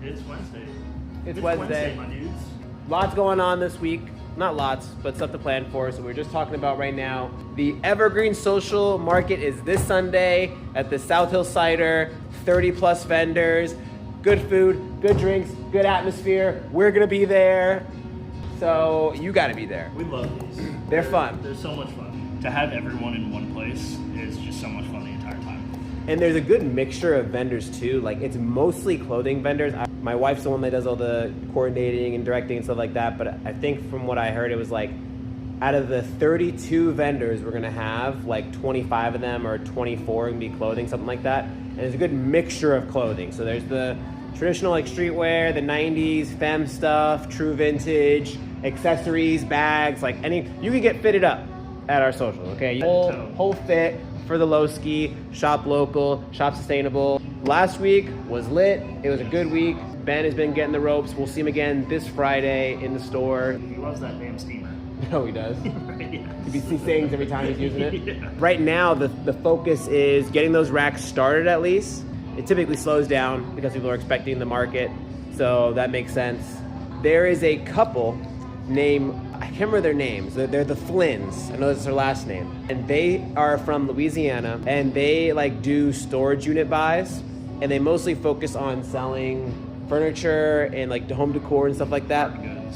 It's Wednesday. It's Wednesday. My dudes. Lots going on this week. Not lots, but stuff to plan for. So we're just talking about right now. The Evergreen Social Market is this Sunday at the South Hill Cider. 30 plus vendors, good food, good drinks, good atmosphere. We're gonna be there. So you gotta be there. We love these. They're fun. They're so much fun. To have everyone in one place is just so much fun the entire time. And there's a good mixture of vendors too. Like it's mostly clothing vendors. My wife's the one that does all the coordinating and directing and stuff like that. But I think from what I heard, it was like out of the 32 vendors we're gonna have, like 25 of them or 24 can be clothing, something like that. And there's a good mixture of clothing. So there's the traditional like streetwear, the 90s, femme stuff, true vintage, accessories, bags, like you can get fitted up at our social, okay? Whole fit for the low ski, shop local, shop sustainable. Last week was lit. It was a good week. Ben has been getting the ropes. We'll see him again this Friday in the store. He loves that damn steamer. No, he does. Right. He sings every time he's using it. Yeah. Right now, the focus is getting those racks started at least. It typically slows down because people are expecting the market, so that makes sense. There is a couple named, I can't remember their names. They're the Flynns. I know that's their last name. And they are from Louisiana, and they like do storage unit buys, and they mostly focus on selling furniture and like home decor and stuff like that.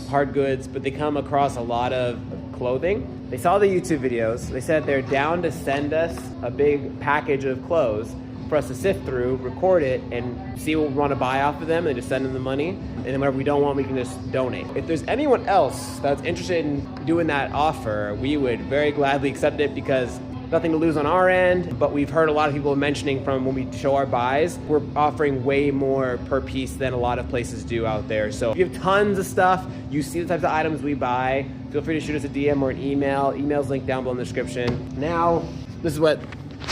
Hard goods, but they come across a lot of clothing. They saw the YouTube videos. They said they're down to send us a big package of clothes for us to sift through, record it, and see what we want to buy off of them, and just send them the money. And then whatever we don't want, we can just donate. If there's anyone else that's interested in doing that offer, we would very gladly accept it because nothing to lose on our end, but we've heard a lot of people mentioning from when we show our buys, we're offering way more per piece than a lot of places do out there. So if you have tons of stuff, you see the types of items we buy, feel free to shoot us a DM or an email. Email's linked down below in the description. Now, this is what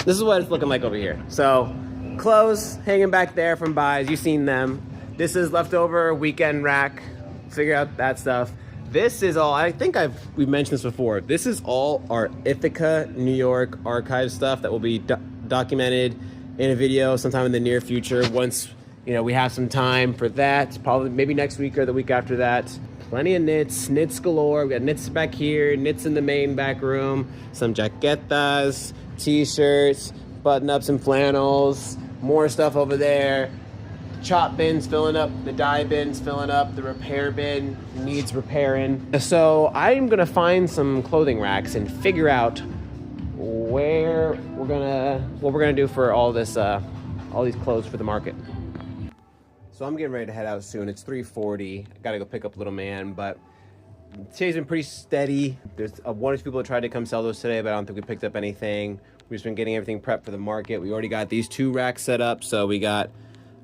it's looking like over here. So clothes hanging back there from buys, you've seen them. This is leftover weekend rack, figure out that stuff. This is all, I think we've mentioned this before. This is all our Ithaca, New York archive stuff that will be documented in a video sometime in the near future. Once, we have some time for that, probably maybe next week or the week after that. Plenty of knits galore. We got knits back here, knits in the main back room, some jaquetas, t-shirts, button-ups and flannels, more stuff over there. Chop bins filling up, the dye bins filling up, the repair bin needs repairing. So I'm gonna find some clothing racks and figure out what we're gonna do for all this, all these clothes for the market. So I'm getting ready to head out soon. It's 3:40. I gotta go pick up little man, but today's been pretty steady. There's one or two people that tried to come sell those today, but I don't think we picked up anything. We've just been getting everything prepped for the market. We already got these 2 racks set up, so we got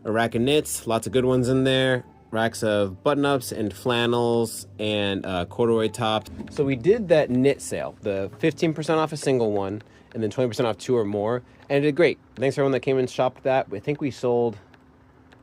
a rack of knits, lots of good ones in there, racks of button-ups and flannels and corduroy tops. So we did that knit sale, the 15% off a single one and then 20% off 2 or more, and it did great. Thanks to everyone that came and shopped that. I think we sold,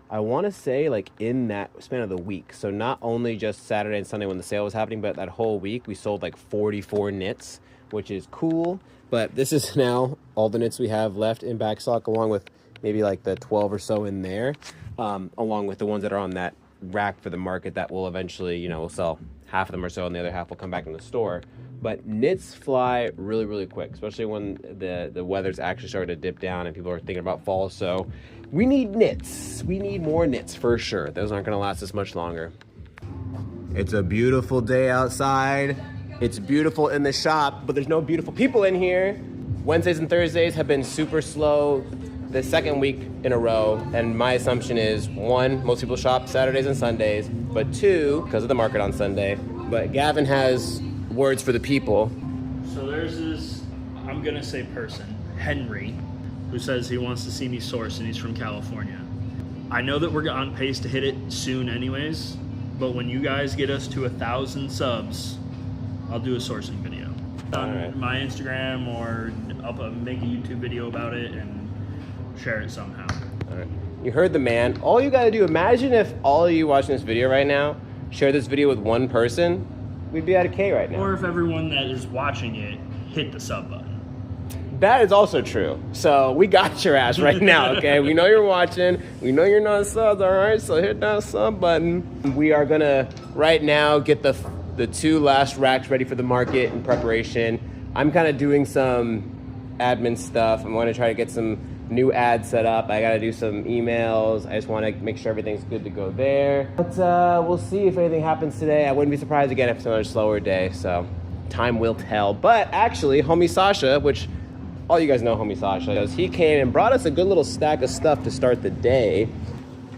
I want to say like in that span of the week. So not only just Saturday and Sunday when the sale was happening, but that whole week we sold like 44 knits, which is cool. But this is now all the knits we have left in backstock, along with maybe like the 12 or so in there, along with the ones that are on that rack for the market that will eventually, we'll sell half of them or so and the other half will come back in the store. But knits fly really, really quick, especially when the weather's actually starting to dip down and people are thinking about fall. So we need knits. We need more knits for sure. Those aren't gonna last us much longer. It's a beautiful day outside. It's beautiful in the shop, but there's no beautiful people in here. Wednesdays and Thursdays have been super slow the second week in a row, and my assumption is 1, most people shop Saturdays and Sundays, but 2, because of the market on Sunday. But Gavin has words for the people. So there's this, I'm gonna say person, Henry, who says he wants to see me source and he's from California. I know that we're on pace to hit it soon anyways, but when you guys get us to 1,000 subs, I'll do a sourcing video on my Instagram, or I'll make a YouTube video about it and share it somehow. All right. You heard the man. All you gotta do, imagine if all of you watching this video right now share this video with one person, we'd be at a K right now. Or if everyone that is watching it hit the sub button. that is also true. So we got your ass right now, okay? We know you're watching. We know you're not subbed, all right? So hit that sub button. We are gonna right now get the 2 last racks ready for the market in preparation. I'm kind of doing some admin stuff. I'm gonna try to get some new ads set up. I gotta do some emails. I just wanna make sure everything's good to go there. But we'll see if anything happens today. I wouldn't be surprised again if it's another slower day, so time will tell. But actually, homie Sasha, which all you guys know homie Sasha, he came and brought us a good little stack of stuff to start the day.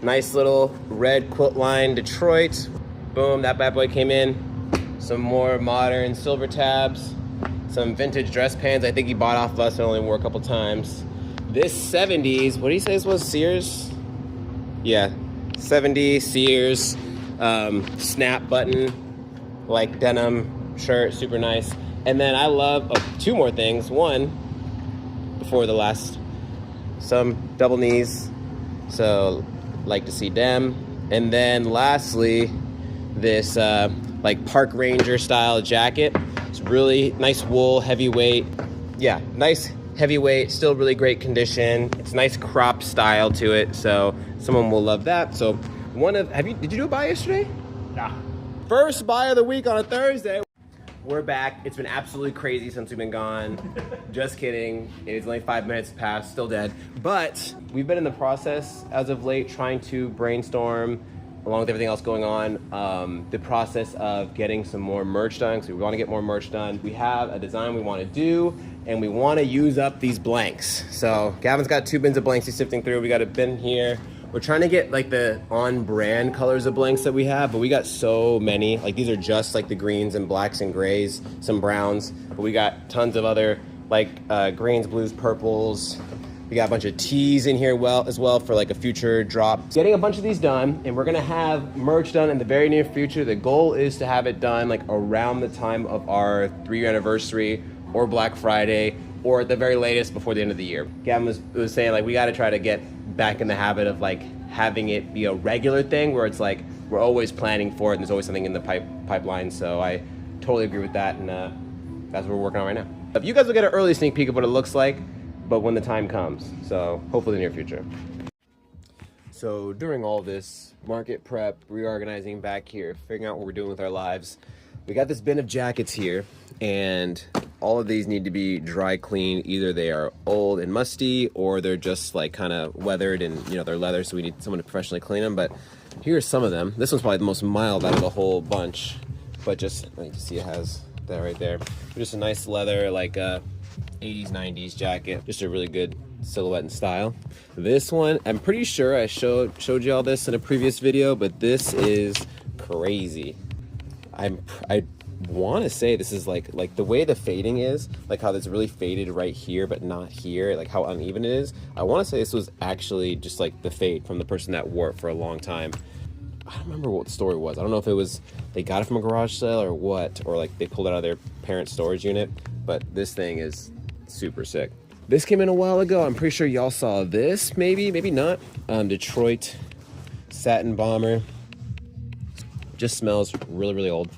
Nice little red quilt line Detroit. Boom, that bad boy came in. Some more modern silver tabs. Some vintage dress pants I think he bought off of us and only wore a couple times. This 70s, what did he say this was, Sears? Yeah, 70s Sears snap button, like denim shirt, super nice. And then I love 2 more things. One, before the last, some double knees, so like to see them. And then lastly, this like park ranger style jacket. It's really nice wool, heavyweight. Yeah, nice heavyweight, still really great condition. It's nice crop style to it, so someone will love that. So did you do a buy yesterday? Nah. First buy of the week on a Thursday. We're back. It's been absolutely crazy since we've been gone. Just kidding. It's only 5 minutes past, still dead. But we've been in the process as of late trying to brainstorm, along with everything else going on, the process of getting some more merch done. So we want to get more merch done. We have a design we want to do, and we want to use up these blanks. So Gavin's got 2 bins of blanks he's sifting through. We got a bin here. We're trying to get like the on-brand colors of blanks that we have, but we got so many. Like these are just like the greens and blacks and grays, some browns, but we got tons of other like greens, blues, purples. We got a bunch of tees in here as well for like a future drop. Getting a bunch of these done, and we're gonna have merch done in the very near future. The goal is to have it done like around the time of our 3-year anniversary or Black Friday, or at the very latest before the end of the year. Gavin was saying like we gotta try to get back in the habit of like having it be a regular thing where it's like we're always planning for it and there's always something in the pipeline. So I totally agree with that, and that's what we're working on right now. You guys will get an early sneak peek of what it looks like, but when the time comes, so hopefully in the near future. So during all this market prep, reorganizing back here, figuring out what we're doing with our lives, we got this bin of jackets here, and all of these need to be dry cleaned. Either they are old and musty, or they're just like kind of weathered and they're leather, so we need someone to professionally clean them. But here's some of them. This one's probably the most mild out of the whole bunch, but just like you see, it has that right there. Just a nice leather, like 80s 90s jacket, just a really good silhouette and style. This one, I'm pretty sure I showed you all this in a previous video, but this is crazy. I want to say this is like the way the fading is, like how it's really faded right here but not here, like how uneven it is. I want to say this was actually just like the fade from the person that wore it for a long time. I don't remember what the story was. I don't know if it was they got it from a garage sale or what, or like they pulled it out of their parents' storage unit, but this thing is super sick. This came in a while ago. I'm pretty sure y'all saw this, maybe not. Detroit satin bomber. Just smells really, really old.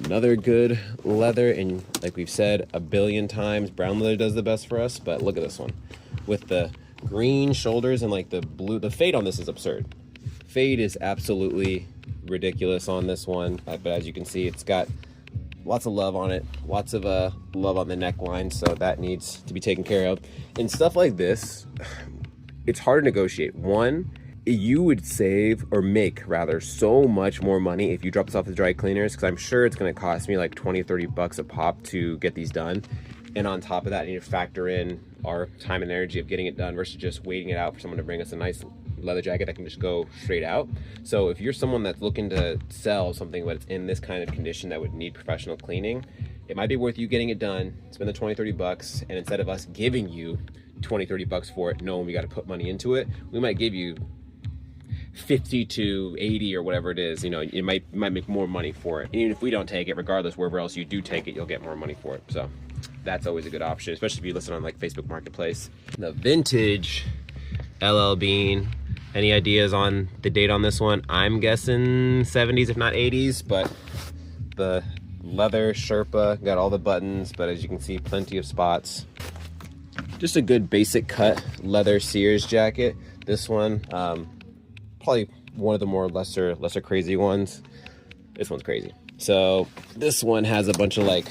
Another good leather, and like we've said a billion times, brown leather does the best for us, but look at this one. With the green shoulders and like the blue, the fade on this is absurd. Fade is absolutely ridiculous on this one, but as you can see, it's got lots of love on it, lots of love on the neckline, so that needs to be taken care of. And stuff like this, it's hard to negotiate. One, you would save, or make rather, so much more money if you drop this off the dry cleaners, because I'm sure it's going to cost me like 20 or 30 bucks a pop to get these done. And on top of that, I need to factor in our time and energy of getting it done versus just waiting it out for someone to bring us a nice leather jacket that can just go straight out. So if you're someone that's looking to sell something but it's in this kind of condition that would need professional cleaning, it might be worth you getting it done, spend the 20, 30 bucks, and instead of us giving you 20, 30 bucks for it, knowing we got to put money into it, we might give you 50 to 80 or whatever it is. You might make more money for it. And even if we don't take it, regardless, wherever else you do take it, you'll get more money for it. So that's always a good option, especially if you listen on like Facebook Marketplace. The vintage LL Bean. Any ideas on the date on this one? I'm guessing 70s, if not 80s, but the leather Sherpa got all the buttons, but as you can see, plenty of spots. just a good basic cut leather Sears jacket. This one, probably one of the more lesser crazy ones. This one's crazy. So this one has a bunch of like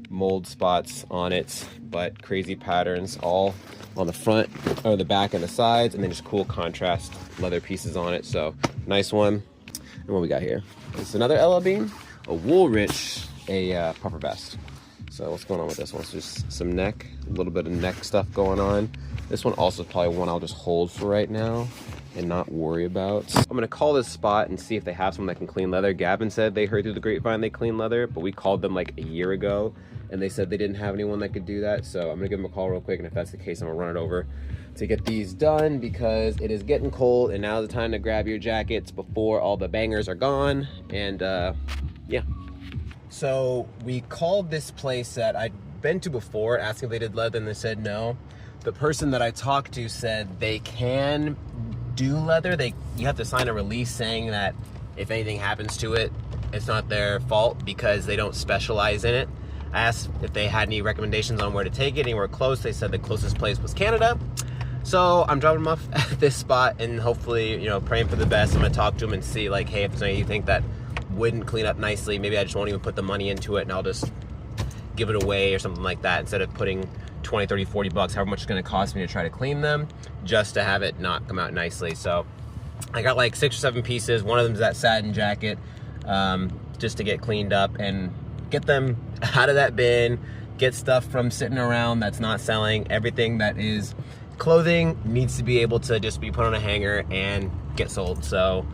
mold spots on it, but crazy patterns all on the front or the back and the sides, and then just cool contrast leather pieces on it. So nice one. And what we got here? It's another LL Bean, a Woolrich, a puffer vest. So what's going on with this one? It's just some neck, a little bit of neck stuff going on. This one also is probably one I'll just hold for right now and not worry about. I'm gonna call this spot and see if they have someone that can clean leather. Gavin said they heard through the grapevine they clean leather, but we called them like a year ago and they said they didn't have anyone that could do that. So I'm gonna give them a call real quick, and if that's the case, I'm gonna run it over to get these done because it is getting cold and now's the time to grab your jackets before all the bangers are gone. And yeah. So we called this place that I'd been to before, asking if they did leather, and they said no. The person that I talked to said they can do leather. You have to sign a release saying that if anything happens to it, it's not their fault because they don't specialize in it. I asked if they had any recommendations on where to take it, anywhere close. They said the closest place was Canada. So I'm dropping them off at this spot and hopefully, you know, praying for the best. I'm gonna talk to them and see like, hey, if there's anything you think that wouldn't clean up nicely, maybe I just won't even put the money into it and I'll just give it away or something like that instead of putting 20, 30, 40 bucks, however much it's gonna cost me to try to clean them, just to have it not come out nicely. So I got like 6 or 7 pieces. One of them is that satin jacket, just to get cleaned up and get them out of that bin, get stuff from sitting around that's not selling. Everything that is clothing needs to be able to just be put on a hanger and get sold. So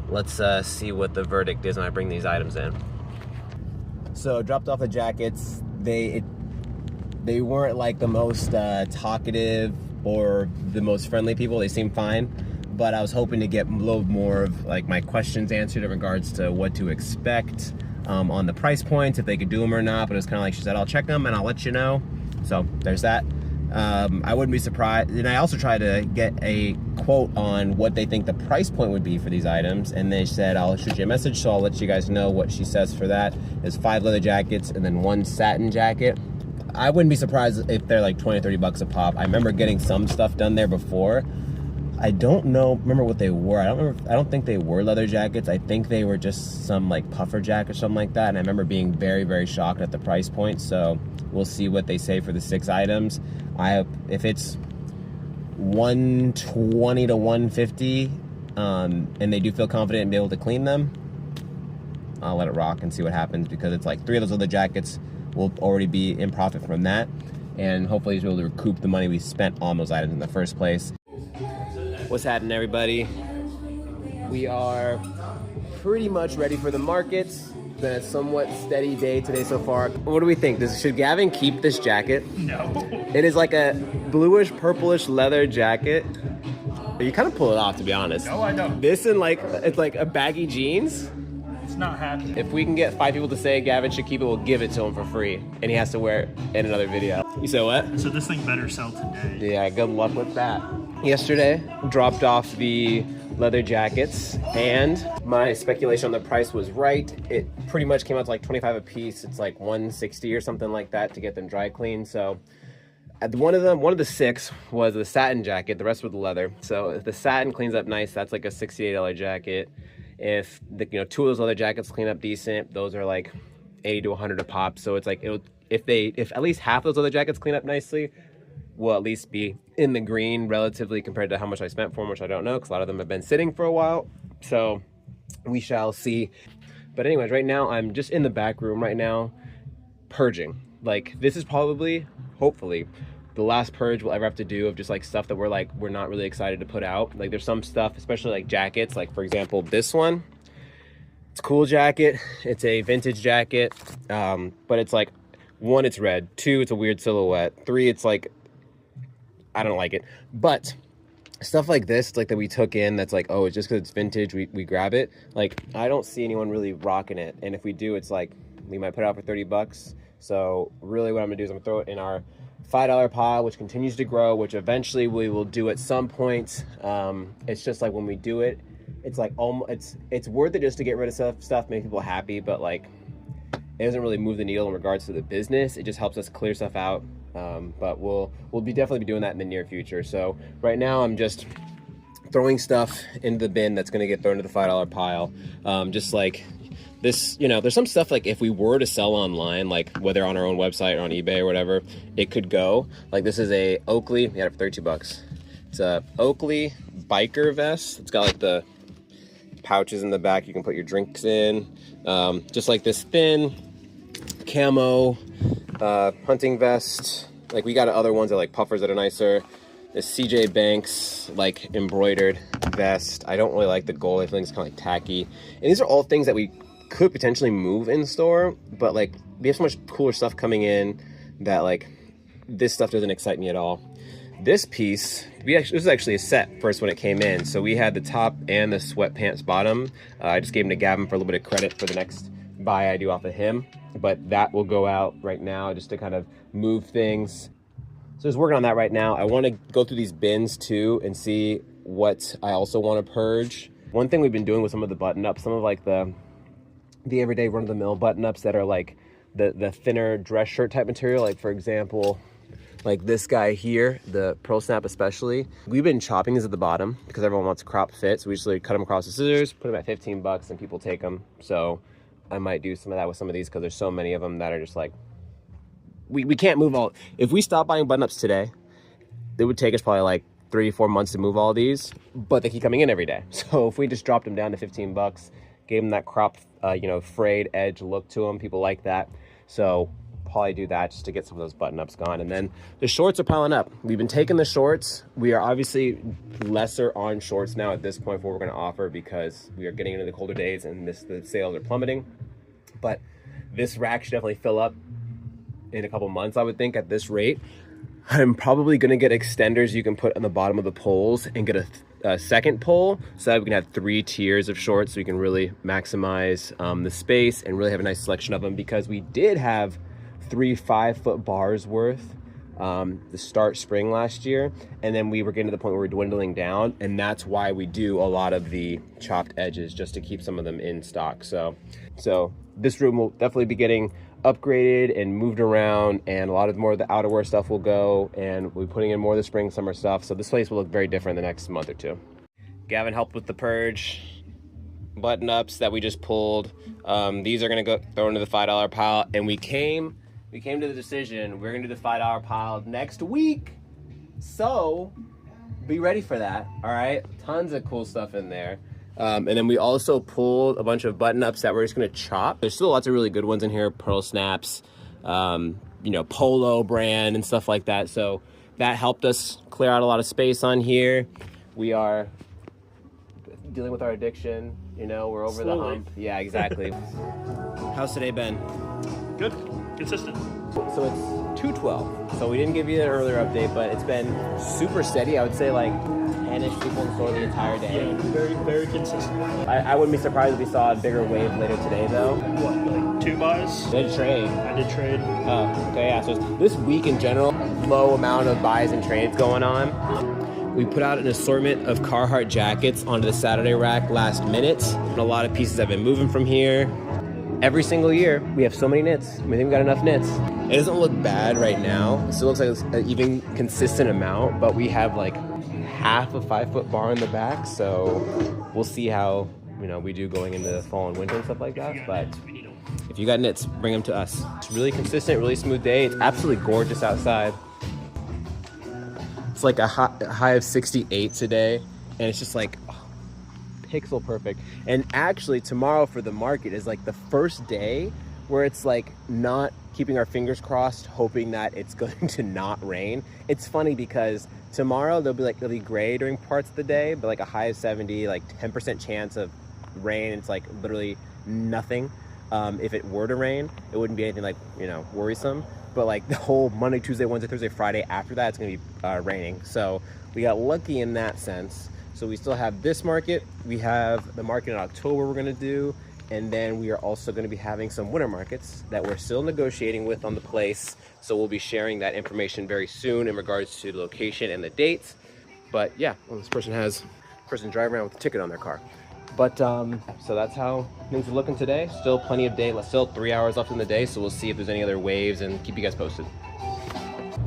let's see what the verdict is when I bring these items in. So dropped off the jackets. They weren't like the most talkative or the most friendly people. They seemed fine, but I was hoping to get a little more of like my questions answered in regards to what to expect on the price points, if they could do them or not. But it was kind of like she said, I'll check them and I'll let you know. So there's that. I wouldn't be surprised. And I also tried to get a quote on what they think the price point would be for these items, and they said I'll shoot you a message, so I'll let you guys know what she says for that. There's 5 leather jackets and then 1 satin jacket. I wouldn't be surprised if they're like 20 or 30 bucks a pop. I remember getting some stuff done there before. I don't remember what they were. I don't think they were leather jackets. I think they were just some like puffer jacket or something like that. And I remember being very, very shocked at the price point. So we'll see what they say for the 6 items. If it's 120 to 150, and they do feel confident and be able to clean them, I'll let it rock and see what happens, because it's like 3 of those other jackets will already be in profit from that, and hopefully he's able to recoup the money we spent on those items in the first place. What's happening, everybody? We are pretty much ready for the markets. It's been a somewhat steady day today so far. What do we think? Should Gavin keep this jacket? No. It is like a bluish purplish leather jacket. You kind of pull it off, to be honest. No, I don't. This and like, it's like a baggy jeans. It's not happening. If we can get 5 people to say Gavin should keep it, we'll give it to him for free. And he has to wear it in another video. You say what? So this thing better sell today. Yeah, good luck with that. Yesterday, dropped off the leather jackets, and my speculation on the price was right. It pretty much came out to like 25 a piece. It's like 160 or something like that to get them dry cleaned. So one of the 6 was the satin jacket, the rest were the leather. So if the satin cleans up nice, that's like a $68 jacket. If the 2 of those leather jackets clean up decent, those are like 80 to 100 a pop. So it's like if at least half those other jackets clean up nicely, we'll at least be in the green relatively compared to how much I spent for them, which I don't know because a lot of them have been sitting for a while. So we shall see. But anyways, right now I'm just in the back room right now purging. Like, this is probably, hopefully, the last purge we'll ever have to do of just like stuff that we're not really excited to put out. Like, there's some stuff, especially like jackets, like for example this one. It's a cool jacket, it's a vintage jacket, but it's like, 1, it's red, 2, it's a weird silhouette, 3, it's like, I don't like it. But stuff like this, like that we took in, that's like, oh, it's just because it's vintage, we grab it. Like, I don't see anyone really rocking it, and if we do, it's like we might put it out for 30 bucks. So really what I'm gonna do is I'm gonna throw it in our $5 pile, which continues to grow, which eventually we will do at some point. It's just like when we do it, it's like almost, it's worth it just to get rid of stuff, make people happy, but like it doesn't really move the needle in regards to the business. It just helps us clear stuff out but we'll definitely be doing that in the near future. So right now I'm just throwing stuff into the bin that's going to get thrown to the $5 pile. Just like this, you know, there's some stuff like if we were to sell online, like whether on our own website or on eBay or whatever, it could go. Like this is a Oakley, we got it for 32 bucks. It's a Oakley biker vest. It's got like the pouches in the back you can put your drinks in. Just like this thin camo hunting vest. Like we got other ones that like puffers that are nicer. This CJ Banks like embroidered vest. I don't really like the gold. I think it's kind of like tacky. And these are all things that we could potentially move in store, but like we have so much cooler stuff coming in that like this stuff doesn't excite me at all. This piece, this was actually a set first when it came in. So we had the top and the sweatpants bottom. I just gave him to Gavin for a little bit of credit for the next buy I do off of him, but that will go out right now just to kind of move things. So just working on that right now. I want to go through these bins too and see what I also want to purge. One thing we've been doing with some of the button-ups, some of like the everyday run-of-the-mill button-ups that are like the thinner dress shirt type material, like for example, like this guy here, the Pearl Snap especially. We've been chopping these at the bottom because everyone wants a crop fit, so we just cut them across the scissors, put them at 15 bucks and people take them. So I might do some of that with some of these because there's so many of them that are just like, we can't move all. If we stop buying button-ups today, it would take us probably like 3-4 months to move all these, but they keep coming in every day. So if we just dropped them down to 15 bucks, gave them that crop, you know, frayed edge look to them, people like that. So probably do that just to get some of those button-ups gone. And then the shorts are piling up. We've been taking the shorts. We are obviously lesser on shorts now at this point for what we're going to offer because we are getting into the colder days and the sales are plummeting. But this rack should definitely fill up in a couple months, I would think, at this rate. I'm probably going to get extenders you can put on the bottom of the poles and get a second pole so that we can have 3 tiers of shorts so we can really maximize the space and really have a nice selection of them, because we did have 3 5-foot bars worth the start spring last year, and then we were getting to the point where we're dwindling down, and that's why we do a lot of the chopped edges just to keep some of them in stock. So this room will definitely be getting upgraded and moved around, and a lot of more of the outerwear stuff will go, and we'll be putting in more of the spring summer stuff. So this place will look very different the next month or two. Gavin helped with the purge button-ups that we just pulled. These are gonna go throw into the $5 pile, and we came to the decision we're gonna do the $5 pile next week, so be ready for that. All right, tons of cool stuff in there. And then we also pulled a bunch of button-ups that we're just gonna chop. There's still lots of really good ones in here, Pearl Snaps, you know, Polo brand and stuff like that. So that helped us clear out a lot of space on here. We are dealing with our addiction, you know, we're over the hump. Yeah, exactly. How's today been? Good, consistent. So it's 2:12. So we didn't give you an earlier update, but it's been super steady. I would say like 10-ish people in the store the entire day. Yeah, very, very consistent. I wouldn't be surprised if we saw a bigger wave later today, though. What, like 2 buys? They did trade. I did trade. Oh, okay, yeah. So this week in general, low amount of buys and trades going on. We put out an assortment of Carhartt jackets onto the Saturday rack last minute. And a lot of pieces have been moving from here. Every single year, we have so many knits. We think we got enough knits. It doesn't look bad right now. It still looks like it's an even consistent amount, but we have like half a 5-foot bar in the back, so we'll see how, you know, we do going into fall and winter and stuff like that. But if you got knits, bring them to us. It's really consistent, really smooth day. It's absolutely gorgeous outside. It's like a high of 68 today, and it's just like pixel perfect. And actually tomorrow for the market is like the first day where it's like not keeping our fingers crossed, hoping that it's going to not rain. It's funny because tomorrow it'll be gray during parts of the day, but like a high of 70, like 10% chance of rain. It's like literally nothing. If it were to rain, it wouldn't be anything like, you know, worrisome. But like the whole Monday, Tuesday, Wednesday, Thursday, Friday after that, it's gonna be raining. So we got lucky in that sense. So we still have this market. We have the market in October we're gonna do. And then we are also gonna be having some winter markets that we're still negotiating with on the place. So we'll be sharing that information very soon in regards to the location and the dates. But yeah, well, this person driving around with a ticket on their car. But so that's how things are looking today. Still plenty of day, still 3 hours left in the day. So we'll see if there's any other waves and keep you guys posted.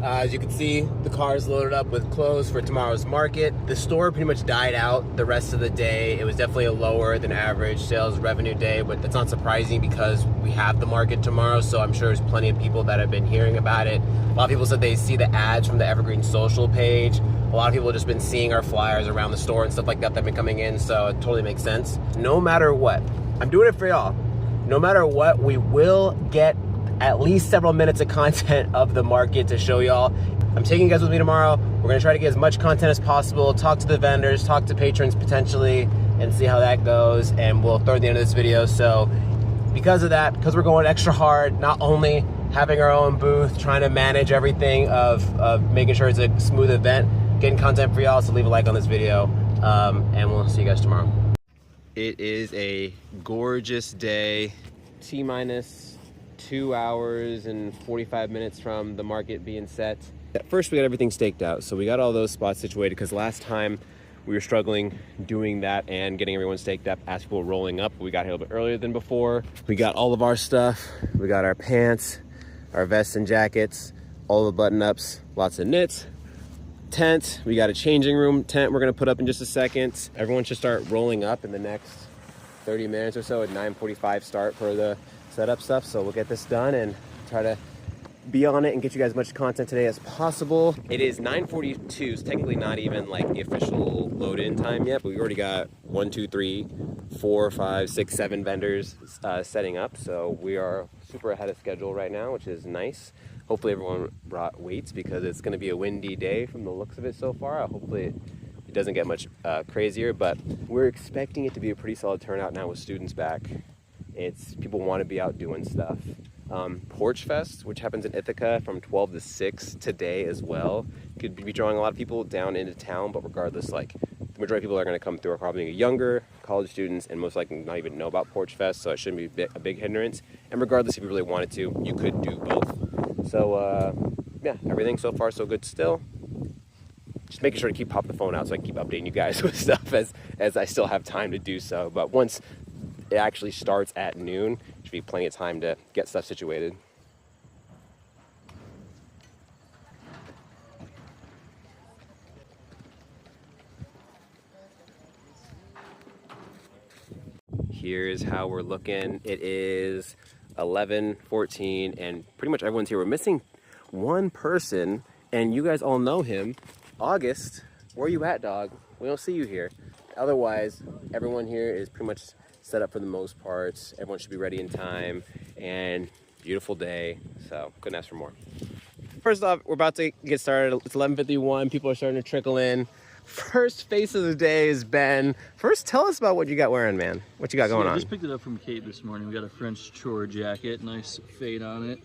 As you can see, the car is loaded up with clothes for tomorrow's market. The store pretty much died out the rest of the day. It was definitely a lower than average sales revenue day, but that's not surprising because we have the market tomorrow, so I'm sure there's plenty of people that have been hearing about it. A lot of people said they see the ads from the Evergreen Social page. A lot of people have just been seeing our flyers around the store and stuff like that that have been coming in, so it totally makes sense. No matter what, I'm doing it for y'all. No matter what, we will get at least several minutes of content of the market to show y'all. I'm taking you guys with me tomorrow. We're gonna try to get as much content as possible, talk to the vendors, talk to patrons potentially, and see how that goes, and we'll throw at the end of this video. So because of that, because we're going extra hard, not only having our own booth, trying to manage everything of making sure it's a smooth event, getting content for y'all, so leave a like on this video, and we'll see you guys tomorrow. It is a gorgeous day, T-minus 2 hours and 45 minutes from the market being set. At first we got everything staked out, so we got all those spots situated because last time we were struggling doing that and getting everyone staked up as people were rolling up. We got here a little bit earlier than before. We got all of our stuff. We got our pants, our vests and jackets, all the button-ups, lots of knits, tent. We got a changing room tent we're gonna put up in just a second. Everyone should start rolling up in the next 30 minutes or so. At 9:45 start for the setup stuff, so we'll get this done and try to be on it and get you guys as much content today as possible. It is 9:42, it's technically not even like the official load-in time yet, but we already got 1, 2, 3, 4, 5, 6, 7 vendors setting up, so we are super ahead of schedule right now, which is nice. Hopefully everyone brought weights because it's going to be a windy day from the looks of it so far. Hopefully it doesn't get much crazier, but we're expecting it to be a pretty solid turnout now with students back. People want to be out doing stuff. Porch Fest, which happens in Ithaca from 12 to 6 today as well, could be drawing a lot of people down into town, but regardless, like the majority of people that are going to come through are probably younger, college students, and most likely not even know about Porch Fest, so it shouldn't be a big hindrance. And regardless, if you really wanted to, you could do both. So yeah, everything so far so good still. Just making sure to keep popping the phone out so I can keep updating you guys with stuff as I still have time to do so. But once it actually starts at noon, should be plenty of time to get stuff situated. Here's how we're looking. It is 11:14 and pretty much everyone's here. We're missing one person and you guys all know him. August, where are you at, dog? We don't see you here. Otherwise, everyone here is pretty much set up for the most part. Everyone should be ready in time, and beautiful day, so couldn't ask for more. First off, we're about to get started. It's 11:51, people are starting to trickle in. First face of the day is Ben. First, tell us about what you got wearing, man. What you got going on? I just picked it up from Kate this morning. We got a French chore jacket, nice fade on it.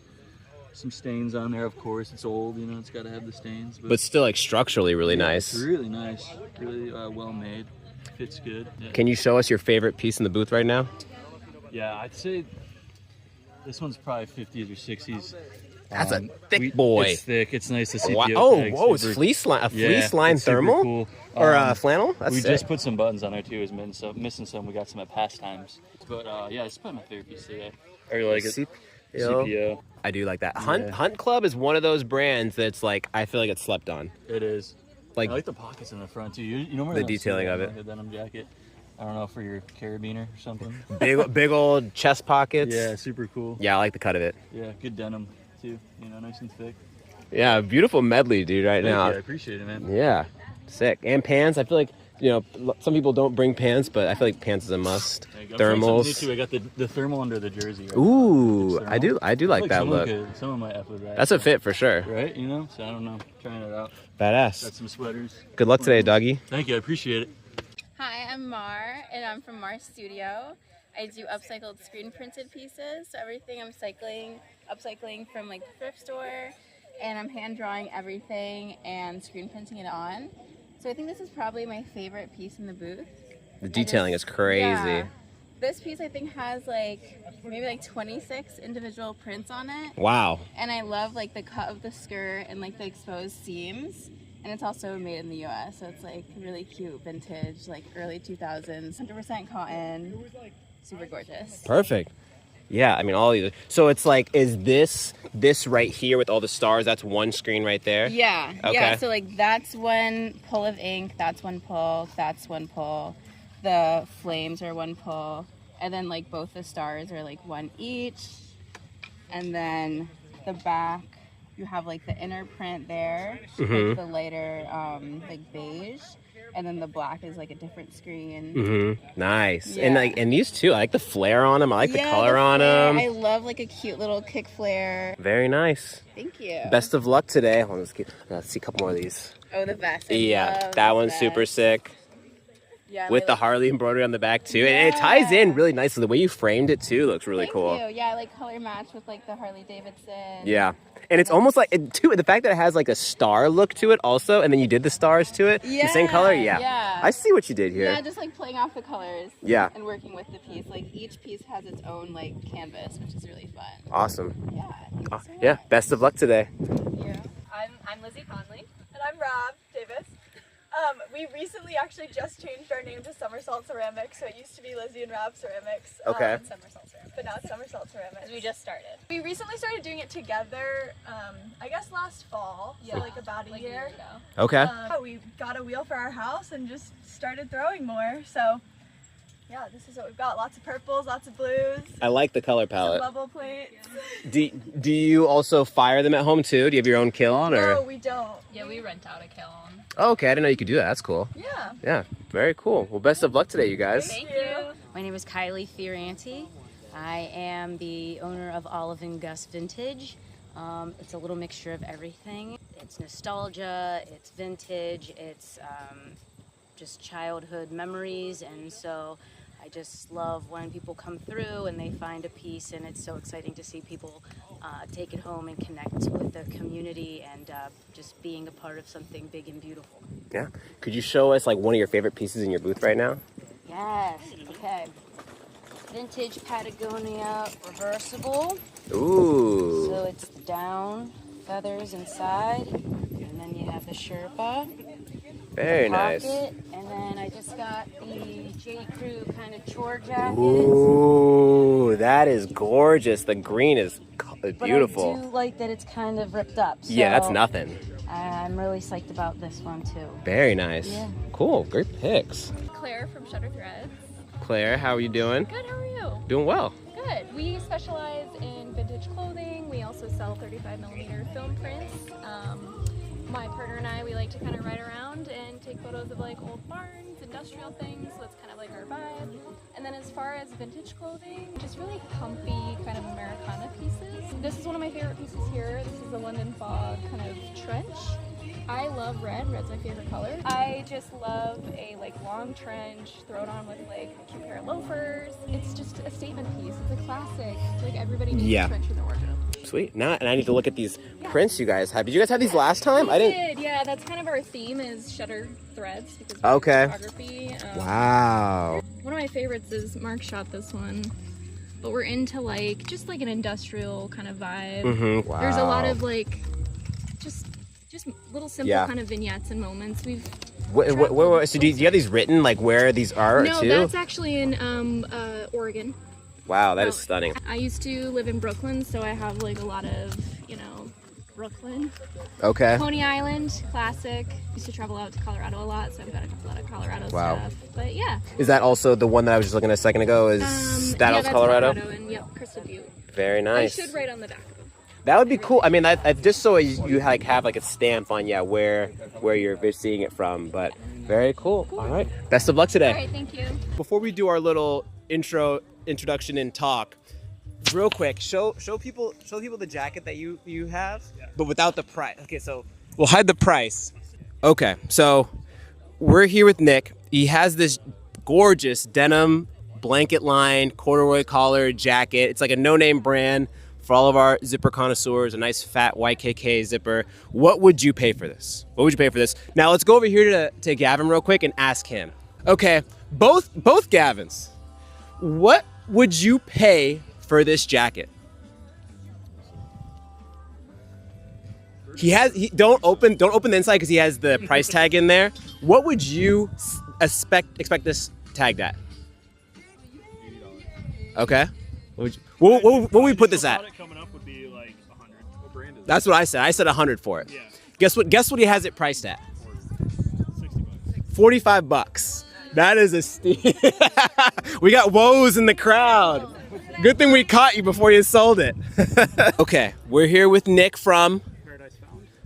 Some stains on there, of course. It's old, you know, it's got to have the stains. But still, like, structurally really nice. It's really nice, really well made. Fits good. Yeah. Can you show us your favorite piece in the booth right now? Yeah, I'd say this one's probably 50s or 60s. That's a thick boy. It's thick. It's nice to see. Wow. Whoa! It's fleece line, fleece line thermal, cool. Or flannel. That's we sick. just put some buttons on there too. Is missing some. We got some at Pastimes. But yeah, it's probably my favorite piece today. I really like it. CPO. I do like that. Hunt Club is one of those brands that's like I feel like it's slept on. It is. Like I like the pockets in the front too. You know the detailing of it. Like a denim jacket. I don't know, for your carabiner or something. Big old chest pockets. Yeah, super cool. Yeah, I like the cut of it. Yeah, good denim too. You know, nice and thick. Yeah, beautiful medley, dude. Right now. Yeah, I appreciate it, man. Yeah, sick. And pants. I feel like some people don't bring pants, but I feel like pants is a must. Thermals. Too. I got the thermal under the jersey. Right. Ooh, I do like that look. Someone might F with that. That's a fit for sure. Right? You know, so I don't know. Trying it out. Badass. Got some sweaters. Good luck today, doggy. Thank you. I appreciate it. Hi, I'm Mar, and I'm from Mar Studio. I do upcycled screen printed pieces, so everything I'm upcycling from like the thrift store, and I'm hand drawing everything and screen printing it on. So I think this is probably my favorite piece in the booth. The detailing is crazy. Yeah, this piece I think has maybe 26 individual prints on it. Wow. And I love like the cut of the skirt and like the exposed seams. And it's also made in the US, so it's like really cute, vintage, like early 2000s, 100% cotton, super gorgeous. Perfect. Yeah, I mean, all these. So it's like, is this right here with all the stars? That's one screen right there? Yeah. Okay. Yeah, so like that's one pull of ink, that's one pull, that's one pull. The flames are one pull. And then like both the stars are like one each. And then the back, you have like the inner print there, like the lighter like beige. And then the black is like a different screen. Nice. Yeah. And these two, I like the flare on them. I like the color on flare. them. I love like a cute little kick flare. Very nice. Thank you. Best of luck today. Hold on, let's see a couple more of these. Oh, the vest. I Yeah, love that the one's super vest. sick. Yeah, With the Harley embroidery on the back too. And it ties in really nicely. The way you framed it too looks really cool. Thank you. Yeah, I like color match with like the Harley Davidson. Yeah. And it's almost like, too, the fact that it has like a star look to it also, and then you did the stars to it, the same color, yeah. I see what you did here. Yeah, just like playing off the colors. Yeah. And working with the piece. Like each piece has its own like canvas, which is really fun. Awesome. Yeah. Thank you so Yeah, much. best of luck today. Thank you. I'm Lizzie Conley. And I'm Rob Davis. We recently actually just changed our name to Somersault Ceramics, so it used to be Lizzie and Rob Ceramics. Okay. Somersault Ceramics. But now it's Somersault Ceramics. We just started. We recently started doing it together, I guess last fall, so like about a year ago. Okay. We got a wheel for our house and just started throwing more, so yeah, this is what we've got. Lots of purples, lots of blues, I like the color some palette. bubble plates. Do you also fire them at home too? Do you have your own kiln or? No, we don't. Yeah, we rent out a kiln. Oh, okay, I didn't know you could do that. That's cool. Yeah. Yeah, very cool. Well, best of luck today, you guys. Thank you. My name is Kylie Fioranti. I am the owner of Olive and Gus Vintage. It's a little mixture of everything. It's nostalgia, it's vintage, it's just childhood memories, and so I just love when people come through and they find a piece, and it's so exciting to see people take it home and connect with their community and just being a part of something big and beautiful. Yeah. Could you show us like one of your favorite pieces in your booth right now? Yes, okay. Vintage Patagonia reversible. Ooh. So it's down, feathers inside, and then you have the Sherpa. Very nice. Pocket, and then I just got the J. Crew kind of chore jacket. Ooh, that is gorgeous. The green is beautiful. But I do like that it's kind of ripped up. So Yeah, that's nothing. I'm really psyched about this one too. Very nice. Yeah. Cool. Great picks. Claire from Shutter Threads. Claire, how are you doing? Good, how are you? Doing well. Good. We specialize in vintage clothing. We also sell 35mm film prints. My partner and I, we like to kind of ride around and take photos of like old barns, industrial things, so it's kind of like our vibe. And then as far as vintage clothing, just really comfy kind of Americana pieces. This is one of my favorite pieces here. This is the London Fog kind of trench. I love red. Red's my favorite color. I just love a like long trench, throw it on with like a cute pair of loafers. It's just a statement piece. It's a classic. Like everybody needs a trench in their wardrobe. Sweet. Now, and I need to look at these prints you guys have. Did you guys have these last time? We did, yeah. That's kind of our theme is Shutter Threads because we do photography. Wow. One of my favorites is Mark shot this one, but we're into like just like an industrial kind of vibe. Wow. There's a lot of like just little simple kind of vignettes and moments. We've So do you have these written, like where these are no, too? that's actually in Oregon. Wow, that is stunning. I used to live in Brooklyn, so I have like a lot of, Brooklyn. Okay. Coney Island, classic. Used to travel out to Colorado a lot, so I've got a lot of Colorado stuff. But yeah. Is that also the one that I was just looking at a second ago? Is that also that's Colorado? And yep, Crystal Butte. Very nice. I should write on the back of them. That would be cool. I mean, just so you like have like a stamp on where you're seeing it from. But very cool. All right. Best of luck today. All right, thank you. Before we do our little introduction and talk, real quick, show people the jacket that you have, but without the price. Okay, so we'll hide the price. Okay, so we're here with Nick. He has this gorgeous denim blanket lined corduroy collar jacket. It's like a no-name brand for all of our zipper connoisseurs, a nice fat YKK zipper. What would you pay for this? What would you pay for this? Now let's go over here to Gavin real quick and ask him. Okay, both Gavins. What would you pay for this jacket? Don't open the inside because he has the price tag in there. What would you expect this tagged at? Okay. What would we put this at? It coming up would be like 100. What brand is That's what I said. I said 100 for it. Yeah. Guess what he has it priced at? 60 bucks. 45 bucks. That is a steal. We got woes in the crowd. Good thing we caught you before you sold it. Okay, we're here with Nick from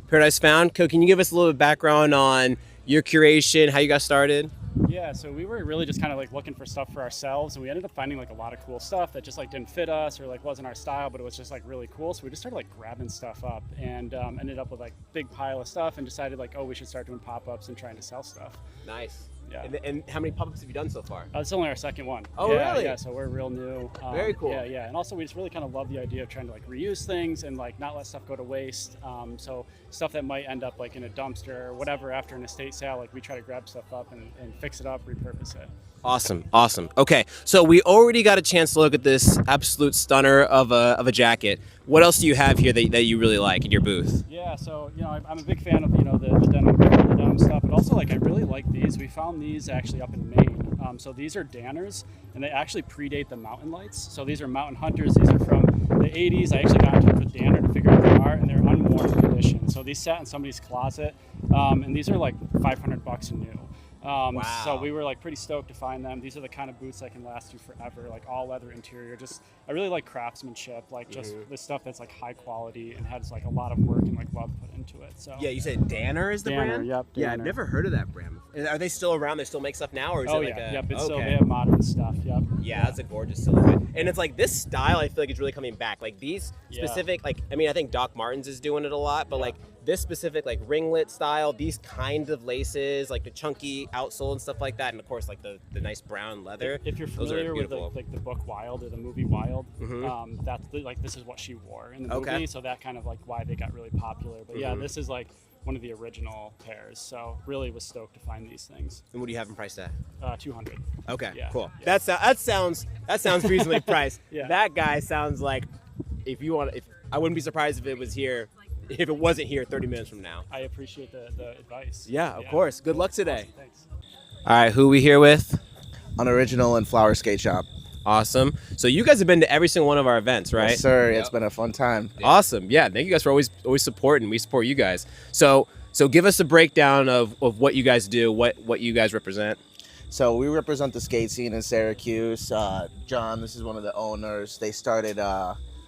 Paradise Found. Can you give us a little bit of background on your curation, how you got started? Yeah, so we were really just kind of like looking for stuff for ourselves, and we ended up finding like a lot of cool stuff that just like didn't fit us or like wasn't our style, but it was just like really cool. So we just started like grabbing stuff up and ended up with like big pile of stuff and decided like, oh, we should start doing pop-ups and trying to sell stuff. Nice. Yeah. And how many pop-ups have you done so far? It's only our second one. Oh, yeah, really? Yeah, so we're real new. Very cool. Yeah. And also we just really kind of love the idea of trying to like reuse things and like not let stuff go to waste. So stuff that might end up like in a dumpster or whatever after an estate sale, like we try to grab stuff up and fix it up, repurpose it. Awesome. Okay, so we already got a chance to look at this absolute stunner of a jacket. What else do you have here that you really like in your booth? Yeah, so I'm a big fan of the denim stuff, but also like I really like these. We found these actually up in Maine. So these are Danners, and they actually predate the Mountain Lights. So these are Mountain Hunters. These are from the 80s. I actually got in touch with Danner to figure out what they are, and they're unworn condition. So these sat in somebody's closet, and these are like $500 new. Wow. So we were like pretty stoked to find them. These are the kind of boots that can last you forever, like all leather interior. I really like craftsmanship, like just the stuff that's like high quality and has like a lot of work and like love put into it. So Yeah, you said Danner is the Danner, brand? yep, Yeah, I've Danner. never heard of that brand. Are they still around? They still make stuff now, or is oh it yeah, like a... yep. It's okay. still they have modern stuff. Yep. Yeah, that's a gorgeous silhouette. And it's like this style, I feel like it's really coming back. Like these Yeah. specific, like, I mean, I think Doc Martens is doing it a lot, but like this specific like ringlet style, these kind of laces, like the chunky outsole and stuff like that, and of course like the nice brown leather. If you're Those are familiar with beautiful. like the book Wild or the movie Wild, Mhm. that's like this is what she wore in the Okay. movie, so that kind of like why they got really popular. But yeah, Mhm. this is like one of the original pairs, so really was stoked to find these things. And what do you have them priced at? 200. Okay, Yeah. cool. Yeah. That sounds reasonably priced. Yeah. That guy sounds like if I wouldn't be surprised if it wasn't here 30 minutes from now. I appreciate the advice. Yeah, of course. Good luck today. Awesome, thanks. All right, who we here with? Unoriginal and Flower Skate Shop. Awesome. So you guys have been to every single one of our events, right? Yes, sir. It's been a fun time. Awesome. Yeah, thank you guys for always supporting. We support you guys. So give us a breakdown of what you guys do, what you guys represent. So we represent the skate scene in Syracuse. John, this is one of the owners. They started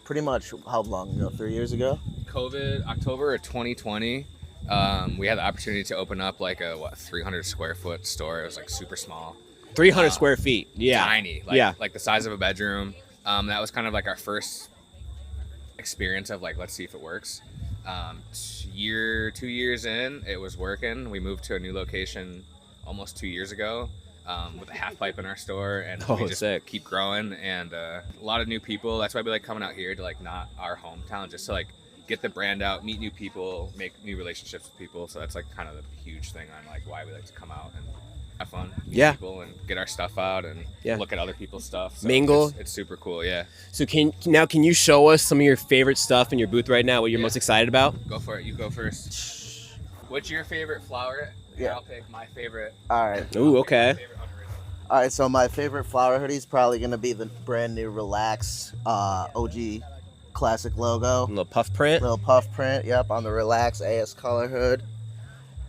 pretty much how long ago? 3 years ago? October of 2020. We had the opportunity to open up like a 300 square foot store. It was like super small. 300 square feet. Yeah. Tiny. Like the size of a bedroom. That was kind of like our first experience of like, let's see if it works. 2 years in, it was working. We moved to a new location almost 2 years ago with a half pipe in our store, and we just keep growing, and a lot of new people. That's why we like coming out here to like not our hometown, just to like get the brand out, meet new people, make new relationships with people. So that's like kind of the huge thing on like why we like to come out and have fun, meet people, and get our stuff out and look at other people's stuff. So mingle. It's super cool, yeah. So can you show us some of your favorite stuff in your booth right now? What you're most excited about? Go for it. You go first. What's your favorite flower? Yeah. I'll pick my favorite. All right. Ooh, okay. All right, so my favorite flower hoodie is probably going to be the brand new Relax OG classic logo. A little puff print. Little puff print, yep, on the Relax AS color hood.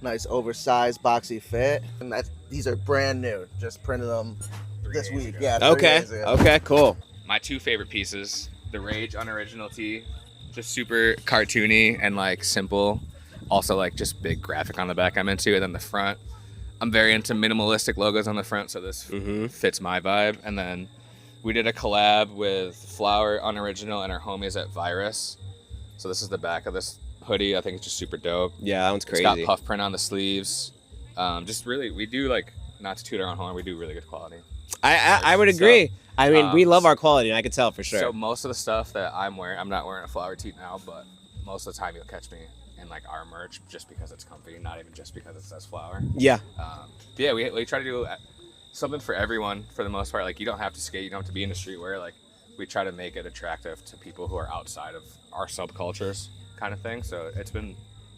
Nice oversized boxy fit. And these are brand new. Just printed them this week. Yeah. 3 days ago. Okay, cool. My two favorite pieces, the Rage Unoriginal tee, just super cartoony and like simple. Also like just big graphic on the back I'm into. And then the front, I'm very into minimalistic logos on the front, so this fits my vibe. And then we did a collab with Flower Unoriginal and our homies at Virus. So this is the back of this hoodie. I think it's just super dope. Yeah, that one's crazy. It's got puff print on the sleeves. Just really, we do like, not to toot our own horn, we do really good quality. I would agree. I mean, we love our quality, and I can tell for sure. So most of the stuff that I'm wearing, I'm not wearing a flower tee now, but most of the time you'll catch me in like our merch just because it's comfy, not even just because it says flower. Yeah. Yeah, we try to do something for everyone for the most part. Like you don't have to skate, you don't have to be in the streetwear. Like we try to make it attractive to people who are outside of our subcultures, kind of thing. So it's been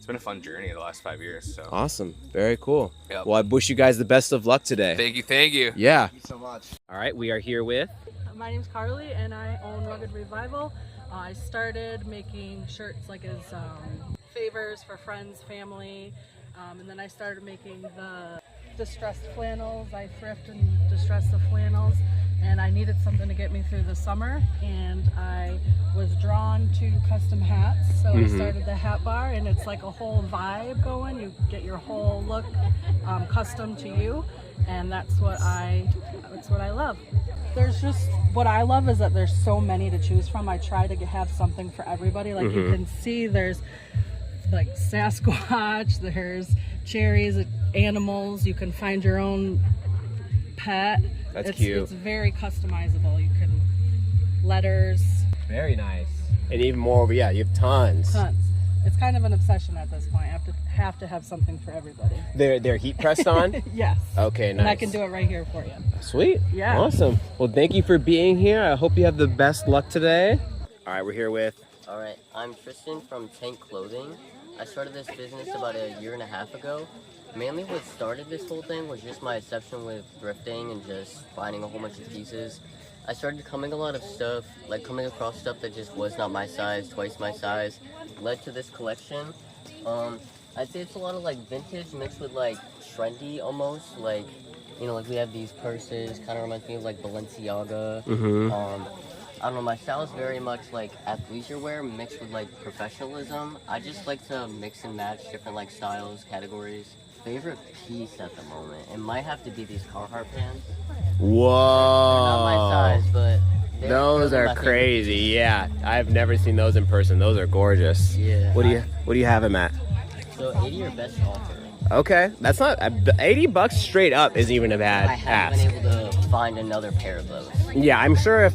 a fun journey the last 5 years. So Awesome. Very cool. Yep. Well, I wish you guys the best of luck today. Thank you. Yeah. Thank you so much. All right, we are here with My name's Carly and I own Rugged Revival. I started making shirts like as favors for friends, family, and then I started making the distressed flannels. I thrift and distress the flannels, and I needed something to get me through the summer, and I was drawn to custom hats, so I started the hat bar, and it's like a whole vibe going. You get your whole look custom to you, and that's what I love. There's just, what I love is that there's so many to choose from. I try to have something for everybody. Like you can see, there's like Sasquatch, there's cherries, animals. You can find your own pet. That's cute. It's very customizable. You can letters. Very nice. And even more, yeah, you have tons. It's kind of an obsession at this point. I have to have something for everybody. They're heat pressed on? Yes. Okay, nice. And I can do it right here for you. Sweet. Yeah. Awesome. Well, thank you for being here. I hope you have the best luck today. All right, we're here with... All right, I'm Tristan from Tank Clothing. I started this business about a year and a half ago. Mainly what started this whole thing was just my obsession with thrifting and just finding a whole bunch of pieces. I started coming across stuff that just was not my size, twice my size, led to this collection. I'd say it's a lot of like vintage mixed with like trendy almost, like, you know, like we have these purses, kind of reminds me of like Balenciaga. I don't know, my style is very much like athleisure wear mixed with like professionalism. I just like to mix and match different like styles, categories. Favorite piece at the moment, it might have to be these Carhartt pants. Whoa. They're not my size, but those are crazy. Yeah, I've never seen those in person. Those are gorgeous. Yeah. What do you have them at? So 80 or best offer. Okay, that's not $80 straight up isn't even a bad ask. I haven't been able to find another pair of those. Yeah, I'm sure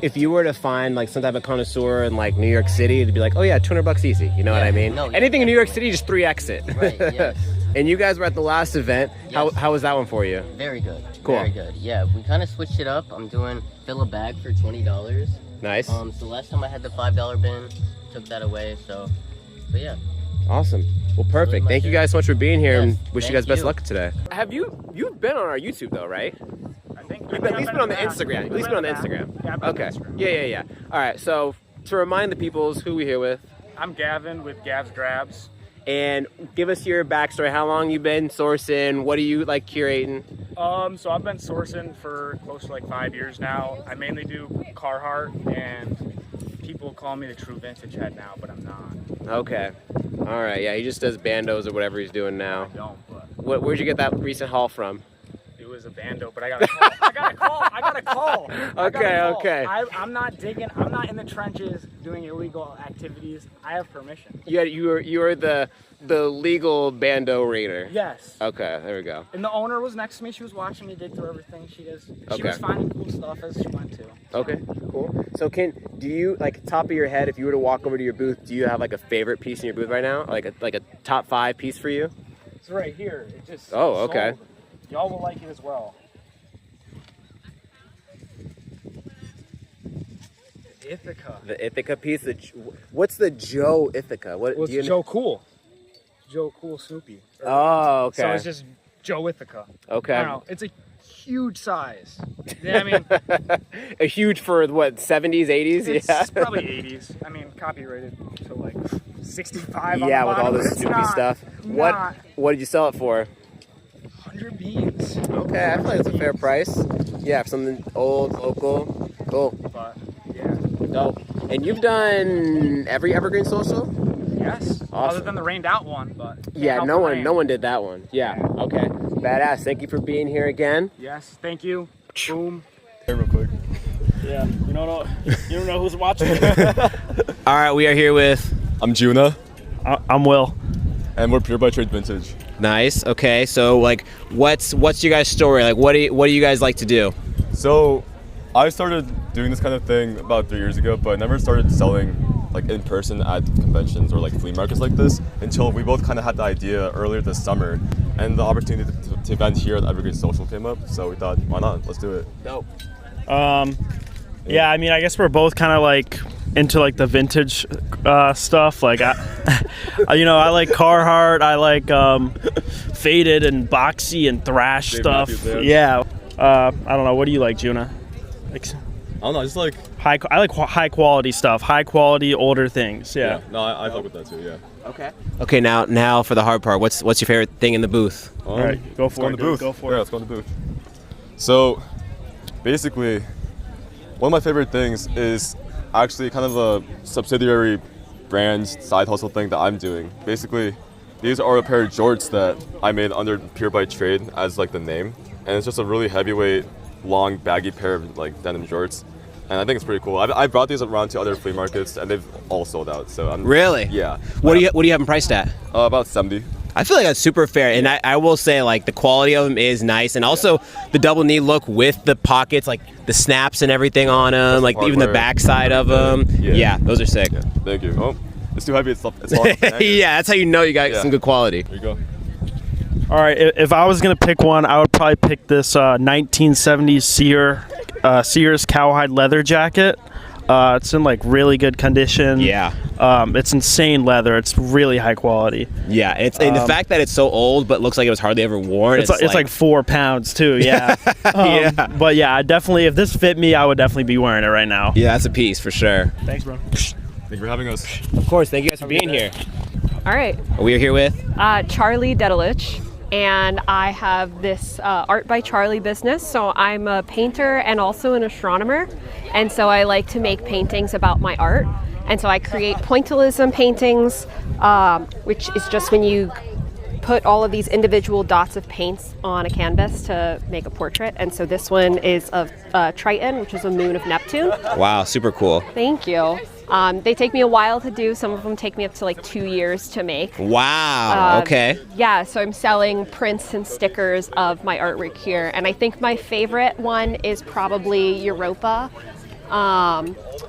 if you were to find like some type of connoisseur in like New York City, it'd be like, oh yeah, $200 easy. You know what I mean? No, anything in New York City, just 3x it. Right. Yes. And you guys were at the last event. Yes. How was that one for you? Very good. Cool. Very good. Yeah, we kind of switched it up. I'm doing fill a bag for $20. Nice. So last time I had the $5 bin, took that away. But yeah. Awesome. Well, perfect. Thank you guys so much for being here, and wish you guys best you. luck today. You've been on our YouTube though, right? I think You've at least been on the Instagram. At least been on the Instagram. Yeah, I've been okay. on Instagram. Yeah. All right. So to remind the peoples who we here with. I'm Gavin with Gav's Grabs. And give us your backstory. How long you been sourcing? What do you like curating? So I've been sourcing for close to like 5 years now. I mainly do Carhartt, and people call me the true vintage head now, but I'm not. Okay. All right. Yeah, he just does bandos or whatever he's doing now. I don't, but where'd you get that recent haul from? it was a bando, but I got a call. I got a call. Okay. I'm not digging. I'm not in the trenches doing illegal activities. I have permission. You were the legal bando raider. Yes. Okay, there we go. And the owner was next to me. She was watching me dig through everything. She was finding cool stuff as she went to. Okay, cool. So do you, like, top of your head, if you were to walk over to your booth, do you have like a favorite piece in your booth right now? Like a top 5 piece for you? It's right here. It just okay. sold. Y'all will like it as well. Ithaca. The Ithaca piece. What's the Joe Ithaca? It's Joe Cool. Joe Cool Snoopy. Oh, okay. So it's just Joe Ithaca. Okay. I don't know. It's a huge size. Yeah, I mean, a huge for what, 70s, 80s? It's probably 80s. I mean, copyrighted to like 65. Yeah, on the with all bottom. the Snoopy stuff. What did you sell it for? 100 beans. Okay, I feel like it's a fair price. Yeah, for something old, local. Cool. But yeah. Dope. And you've done every Evergreen Social? Yes. Awesome. Other than the rained out one, but yeah, no one did that one. Yeah. Okay. Badass. Thank you for being here again. Yes. Thank you. Boom. Hey, real quick. Yeah. You don't know who's watching. All right, we are here with. I'm Juna. I'm Will. And we're Pure by Trade Vintage. Nice. Okay. So, like, what's your guys' story? Like, what do you guys like to do? So, I started doing this kind of thing about 3 years ago, but I never started selling like in person at conventions or like flea markets like this until we both kind of had the idea earlier this summer, and the opportunity to event here at Evergreen Social came up. So we thought, why not? Let's do it. Dope. Yeah, I mean, I guess we're both kind of like into like the vintage stuff. Like, I like Carhartt. I like faded and boxy and thrash stuff. Yeah. I don't know. What do you like, Juna? don't know, just like I like high quality stuff, high quality older things. Yeah. No, I fuck with that too. Yeah. Okay, now for the hard part. What's your favorite thing in the booth? All right, go for it. Go for it. Yeah, let's go in the booth. So, basically, one of my favorite things is actually kind of a subsidiary brand side hustle thing that I'm doing. Basically, these are a pair of jorts that I made under Pure by Trade as like the name, and it's just a really heavyweight, long, baggy pair of like denim jorts. And I think it's pretty cool. I brought these around to other flea markets, and they've all sold out. So I'm Really? Yeah. What do you have them priced at? About 70. I feel like that's super fair, and I will say like the quality of them is nice, and also the double knee look with the pockets, like the snaps and everything on them, like even the back side of them. Yeah, those are sick. Yeah, thank you. Oh, it's too heavy. It's hard. Yeah, that's how you know you got some good quality. There you go. All right, if I was gonna pick one, I would probably pick this 1970s Sears cowhide leather jacket. It's in like really good condition. Yeah. It's insane leather. It's really high quality. Yeah, and the fact that it's so old but looks like it was hardly ever worn. It's like 4 pounds too. Yeah. Yeah. But yeah, I definitely, if this fit me, I would definitely be wearing it right now. Yeah, that's a piece for sure. Thanks, bro. Thank you for having us. Of course. Thank you guys for being here. All right. We are here with Charlie Dedelich, and I have this Art by Charlie business. So I'm a painter and also an astronomer, and so I like to make paintings about my art. And so I create pointillism paintings, which is just when you put all of these individual dots of paints on a canvas to make a portrait. And so this one is of Triton, which is a moon of Neptune. Wow, super cool. Thank you. They take me a while to do. Some of them take me up to like 2 years to make. Wow, okay. Yeah, so I'm selling prints and stickers of my artwork here. And I think my favorite one is probably Europa,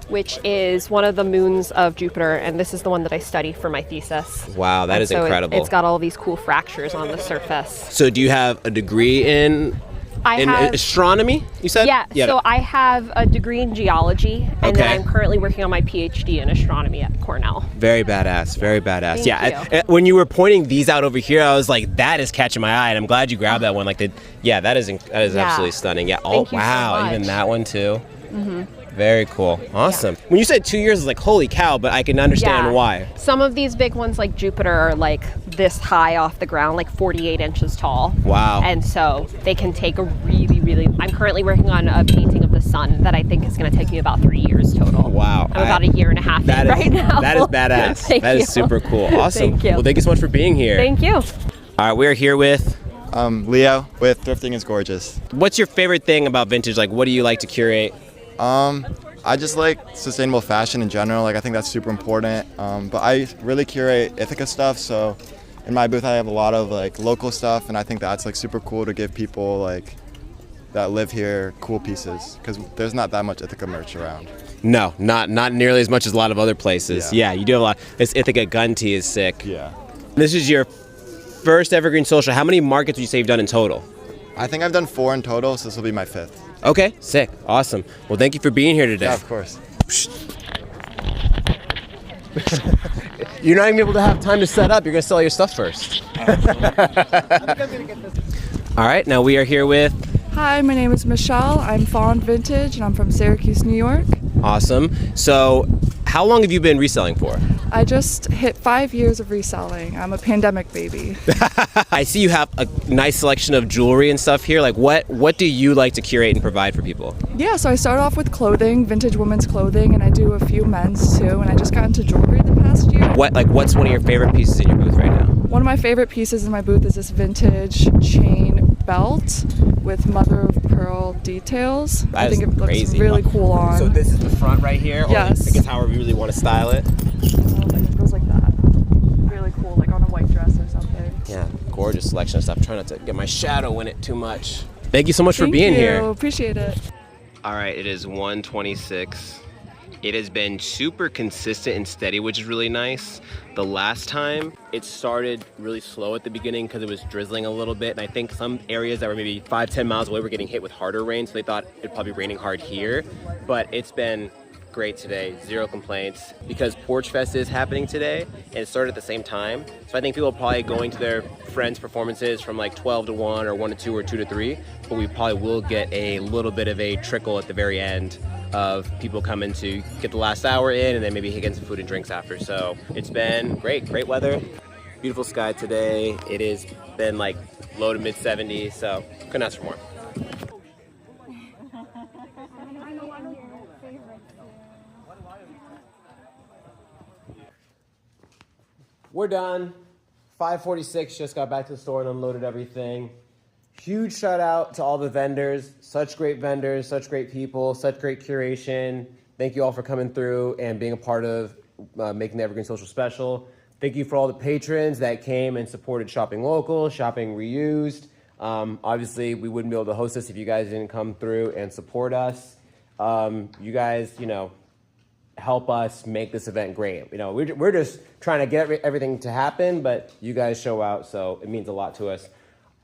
which is one of the moons of Jupiter. And this is the one that I study for my thesis. Wow, that is incredible. It's got all these cool fractures on the surface. So do you have a degree in astronomy, you said? Yeah, so I have a degree in geology, and then I'm currently working on my PhD in astronomy at Cornell. Very badass, very badass. Thank you. When you were pointing these out over here, I was like, that is catching my eye, and I'm glad you grabbed that one. Like, that is absolutely stunning. Yeah. Oh, Thank you wow, so much. even that one too. Mm-hmm. Very cool. Awesome. When you said 2 years, I was like, holy cow, but I can understand why. Some of these big ones like Jupiter are like this high off the ground, like 48 inches tall. Wow. And so they can take a really, I'm currently working on a painting of the sun that I think is going to take me about 3 years total. Wow. I'm about a year and a half in right now. That is badass. That is super cool. Awesome. Thank you. Well, thank you so much for being here. Thank you. All right, we're here with... Leo with Thrifting is Gorgeous. What's your favorite thing about vintage? Like, what do you like to curate? I just like sustainable fashion in general. Like, I think that's super important. But I really curate Ithaca stuff. So in my booth, I have a lot of like local stuff, and I think that's like super cool to give people like that live here cool pieces, because there's not that much Ithaca merch around. No, not nearly as much as a lot of other places. Yeah, you do have a lot. This Ithaca gun tee is sick. Yeah. This is your first Evergreen Social. How many markets would you say you've done in total? I think I've done 4 in total, so this will be my 5th. Okay, sick, awesome. Well, thank you for being here today. Yeah, of course. You're not even able to have time to set up. You're gonna sell your stuff first. All right, now we are here with... Hi, my name is Michelle. I'm Fawn Vintage, and I'm from Syracuse, New York. Awesome. So, how long have you been reselling for? I just hit 5 years of reselling. I'm a pandemic baby. I see you have a nice selection of jewelry and stuff here. Like, what do you like to curate and provide for people? Yeah, so I started off with clothing, vintage women's clothing, and I do a few men's too. And I just got into jewelry the past year. What's one of your favorite pieces in your booth right now? One of my favorite pieces in my booth is this vintage chain belt with mother of pearl details. I think it looks really cool on. So this is the front right here? Yes. Or I guess however you really want to style it. It goes like that. Really cool, like on a white dress or something. Yeah, gorgeous selection of stuff. Try not to get my shadow in it too much. Thank you so much for being here. Thank you, appreciate it. All right, it is 1:26. It has been super consistent and steady, which is really nice. The last time, it started really slow at the beginning because it was drizzling a little bit. And I think some areas that were maybe 5-10 miles away were getting hit with harder rain. So they thought it'd probably be raining hard here. But it's been great today, 0 complaints. Because Porch Fest is happening today and it started at the same time. So I think people are probably going to their friends' performances from like 12 to 1 or 1 to 2 or 2 to 3. But we probably will get a little bit of a trickle at the very end of people coming to get the last hour in and then maybe get some food and drinks after. So it's been great weather. Beautiful sky today. It has been like low to mid 70s, so couldn't ask for more. We're done. 5:46, just got back to the store and unloaded everything. Huge shout out to all the vendors. Such great vendors, such great people, such great curation. Thank you all for coming through and being a part of making the Evergreen Social special. Thank you for all the patrons that came and supported shopping local, shopping reused. Obviously, we wouldn't be able to host this if you guys didn't come through and support us. You guys, help us make this event great. We're just trying to get everything to happen, but you guys show out, so it means a lot to us.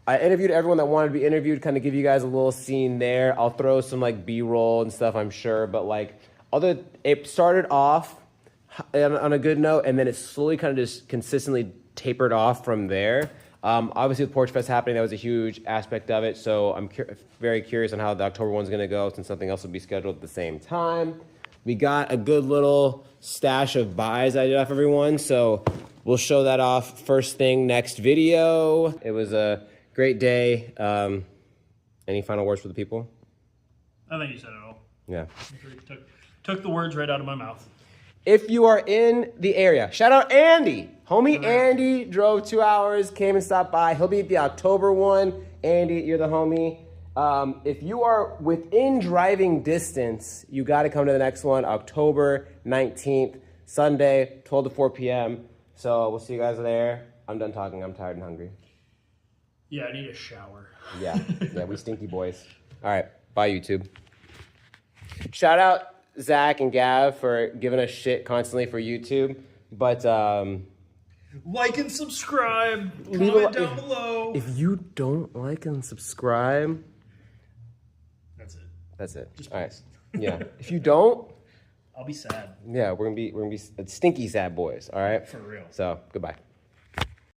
I interviewed everyone that wanted to be interviewed, kind of give you guys a little scene there. I'll throw some B-roll and stuff, I'm sure, but it started off on a good note, and then it slowly kind of just consistently tapered off from there. Obviously, with Porch Fest happening, that was a huge aspect of it, so I'm very curious on how the October one's going to go, since something else will be scheduled at the same time. We got a good little stash of buys I did off everyone, so we'll show that off first thing next video. It was a great day. Any final words for the people? I think you said it all. Yeah. Took the words right out of my mouth. If you are in the area, shout out Andy. Homie Andy drove 2 hours, came and stopped by. He'll be at the October one. Andy, you're the homie. If you are within driving distance, you got to come to the next one, October 19th, Sunday, 12 to 4 p.m. So we'll see you guys there. I'm done talking. I'm tired and hungry. Yeah, I need a shower. Yeah, we stinky boys. All right, bye, YouTube. Shout out Zach and Gav for giving us shit constantly for YouTube. But like and subscribe. Leave Comment down below. If you don't like and subscribe, that's it. Just all right. Yeah. If you don't, I'll be sad. Yeah, we're gonna be stinky sad boys. All right. For real. So goodbye.